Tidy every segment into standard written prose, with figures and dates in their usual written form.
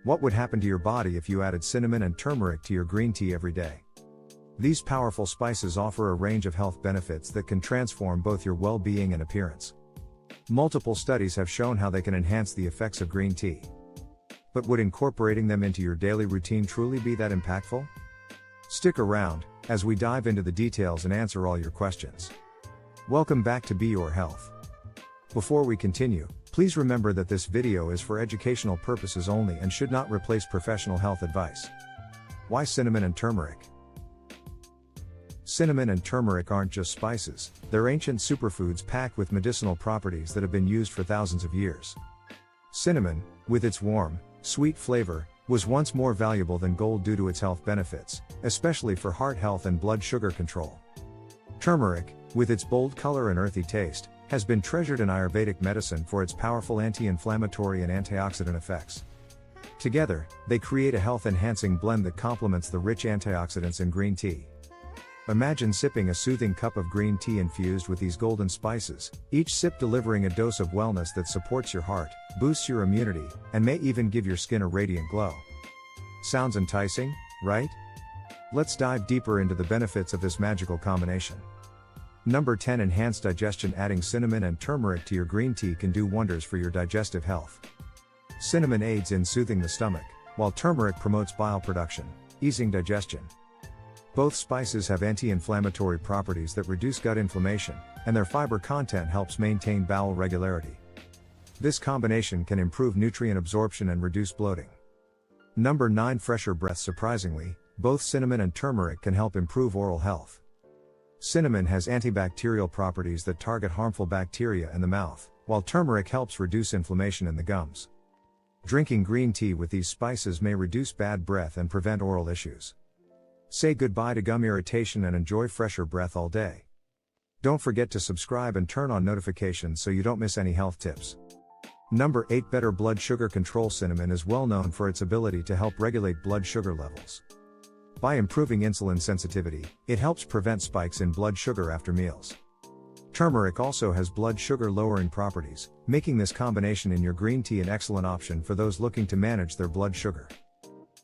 What would happen to your body if you added cinnamon and turmeric to your green tea every day? These powerful spices offer a range of health benefits that can transform both your well-being and appearance. Multiple studies have shown how they can enhance the effects of green tea. But would incorporating them into your daily routine truly be that impactful? Stick around, as we dive into the details and answer all your questions. Welcome back to Be Your Health. Before we continue, please remember that this video is for educational purposes only and should not replace professional health advice. Why cinnamon and turmeric? Cinnamon and turmeric aren't just spices, they're ancient superfoods packed with medicinal properties that have been used for thousands of years. Cinnamon, with its warm, sweet flavor, was once more valuable than gold due to its health benefits, especially for heart health and blood sugar control. Turmeric, with its bold color and earthy taste, has been treasured in Ayurvedic medicine for its powerful anti-inflammatory and antioxidant effects. Together, they create a health-enhancing blend that complements the rich antioxidants in green tea. Imagine sipping a soothing cup of green tea infused with these golden spices, each sip delivering a dose of wellness that supports your heart, boosts your immunity, and may even give your skin a radiant glow. Sounds enticing, right? Let's dive deeper into the benefits of this magical combination. Number 10. Enhanced digestion. Adding cinnamon and turmeric to your green tea can do wonders for your digestive health. Cinnamon aids in soothing the stomach, while turmeric promotes bile production, easing digestion. Both spices have anti-inflammatory properties that reduce gut inflammation, and their fiber content helps maintain bowel regularity. This combination can improve nutrient absorption and reduce bloating. Number 9. Fresher breath. Surprisingly, both cinnamon and turmeric can help improve oral health. Cinnamon has antibacterial properties that target harmful bacteria in the mouth, while turmeric helps reduce inflammation in the gums. Drinking green tea with these spices may reduce bad breath and prevent oral issues. Say goodbye to gum irritation and enjoy fresher breath all day. Don't forget to subscribe and turn on notifications so you don't miss any health tips. Number 8. Better blood sugar control. Cinnamon is well known for its ability to help regulate blood sugar levels. By improving insulin sensitivity, it helps prevent spikes in blood sugar after meals. Turmeric also has blood sugar lowering properties, making this combination in your green tea an excellent option for those looking to manage their blood sugar.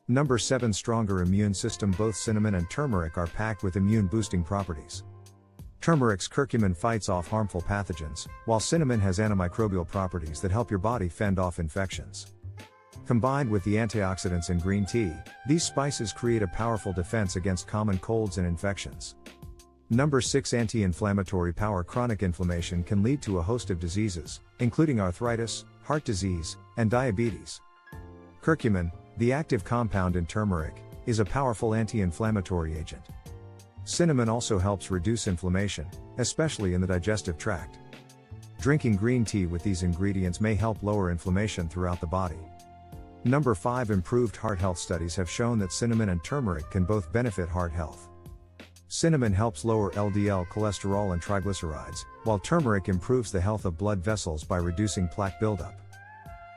Number 7. Stronger immune system. Both cinnamon and turmeric are packed with immune boosting properties. Turmeric's curcumin fights off harmful pathogens, while cinnamon has antimicrobial properties that help your body fend off infections. Combined with the antioxidants in green tea, these spices create a powerful defense against common colds and infections. Number 6. Anti-inflammatory power. Chronic inflammation can lead to a host of diseases, including arthritis, heart disease, and diabetes. Curcumin, the active compound in turmeric, is a powerful anti-inflammatory agent. Cinnamon also helps reduce inflammation, especially in the digestive tract. Drinking green tea with these ingredients may help lower inflammation throughout the body. Number 5. Improved heart health. Studies have shown that cinnamon and turmeric can both benefit heart health. Cinnamon helps lower LDL cholesterol and triglycerides, while turmeric improves the health of blood vessels by reducing plaque buildup.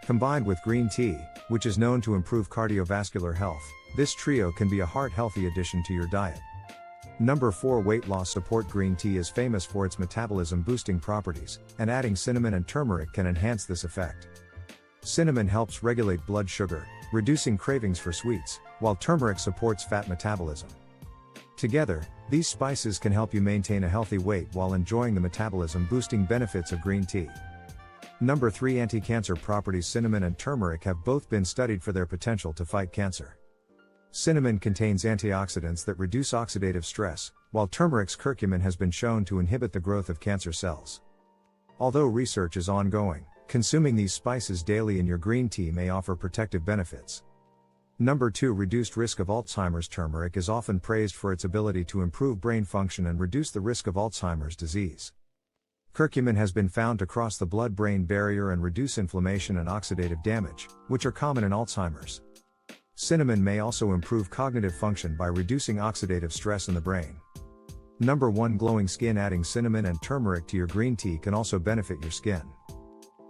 Combined with green tea, which is known to improve cardiovascular health, this trio can be a heart-healthy addition to your diet. Number 4. Weight loss support. Green tea is famous for its metabolism-boosting properties, and adding cinnamon and turmeric can enhance this effect. Cinnamon helps regulate blood sugar, reducing cravings for sweets, while turmeric supports fat metabolism. Together, these spices can help you maintain a healthy weight while enjoying the metabolism-boosting benefits of green tea. Number 3. Anti-cancer properties. Cinnamon and turmeric have both been studied for their potential to fight cancer. Cinnamon contains antioxidants that reduce oxidative stress, while turmeric's curcumin has been shown to inhibit the growth of cancer cells. Although research is ongoing, consuming these spices daily in your green tea may offer protective benefits. Number 2. Reduced risk of Alzheimer's. Turmeric is often praised for its ability to improve brain function and reduce the risk of Alzheimer's disease. Curcumin has been found to cross the blood-brain barrier and reduce inflammation and oxidative damage, which are common in Alzheimer's. Cinnamon may also improve cognitive function by reducing oxidative stress in the brain. Number 1. Glowing skin. Adding cinnamon and turmeric to your green tea can also benefit your skin.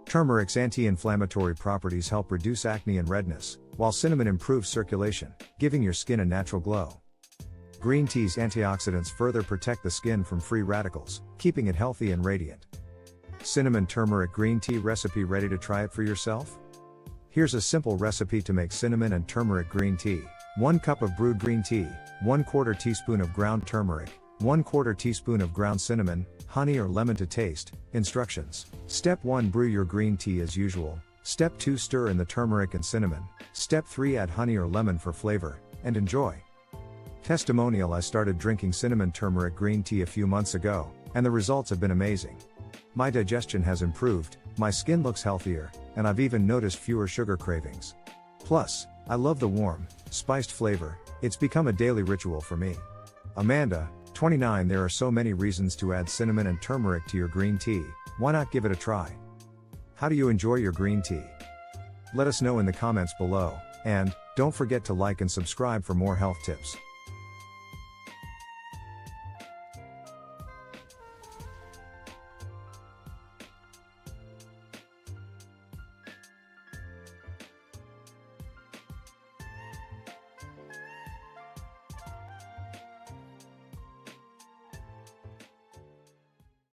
Turmeric's anti-inflammatory properties help reduce acne and redness, while cinnamon improves circulation, giving your skin a natural glow. Green tea's antioxidants further protect the skin from free radicals, keeping it healthy and radiant. Cinnamon turmeric green tea recipe. Ready to try it for yourself? Here's a simple recipe to make cinnamon and turmeric green tea. 1 cup of brewed green tea, 1/4 teaspoon of ground turmeric, 1/4 teaspoon of ground cinnamon, honey or lemon to taste. Instructions. Step 1, brew your green tea as usual. Step 2, stir in the turmeric and cinnamon. Step 3, add honey or lemon for flavor, and enjoy. Testimonial. I started drinking cinnamon turmeric green tea a few months ago, and the results have been amazing. My digestion has improved, my skin looks healthier, and I've even noticed fewer sugar cravings. Plus, I love the warm, spiced flavor. It's become a daily ritual for me. Amanda, 29. There are so many reasons to add cinnamon and turmeric to your green tea. Why not give it a try? How do you enjoy your green tea? Let us know in the comments below, and don't forget to like and subscribe for more health tips.